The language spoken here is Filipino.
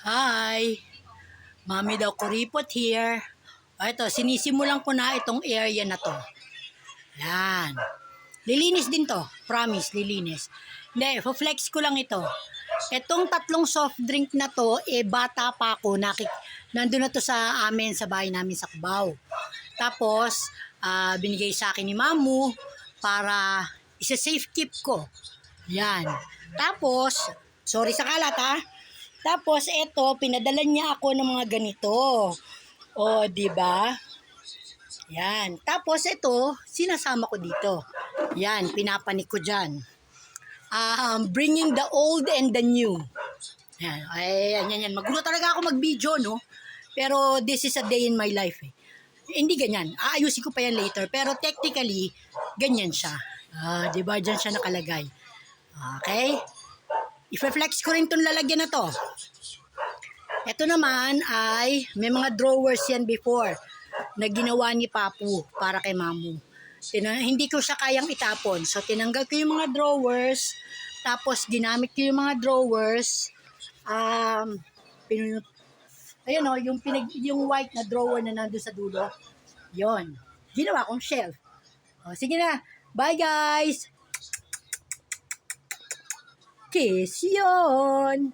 Hi! Mami daw kuripot here. O ito, sinisimulan ko na itong area na to. Yan. Lilinis din to. Promise, lilinis. Hindi, flex ko lang ito. Itong tatlong soft drink na to, bata pa ako. Nandun na to sa amin, sa bahay namin sa Cubao. Tapos, binigay sa akin ni Mamu para isa-safe keep ko. Yan. Tapos, sorry sa kalat ha. Tapos ito, pinadala niya ako ng mga ganito. O, di ba? Yan. Tapos ito, sinasama ko dito. Yan, pinapanik ko diyan. Bringing the old and the new. Yan. Ay, yan. Magulo talaga ako mag-video, no? Pero this is a day in my life. Hindi ganyan. Aayusin ko pa yan later. Pero technically, ganyan siya. Di ba? Diyan siya nakalagay. Okay? I-flex ko rin itong lalagyan na to. Ito naman ay may mga drawers yan before na ginawa ni Papu para kay Mamu. Hindi ko siya kayang itapon. So tinanggal ko yung mga drawers. Tapos ginamit ko yung mga drawers. Ayun o, yung white na drawer na nandun sa dulo. Yon. Ginawa kong shelf. O, sige na. Bye guys! Kiss yun!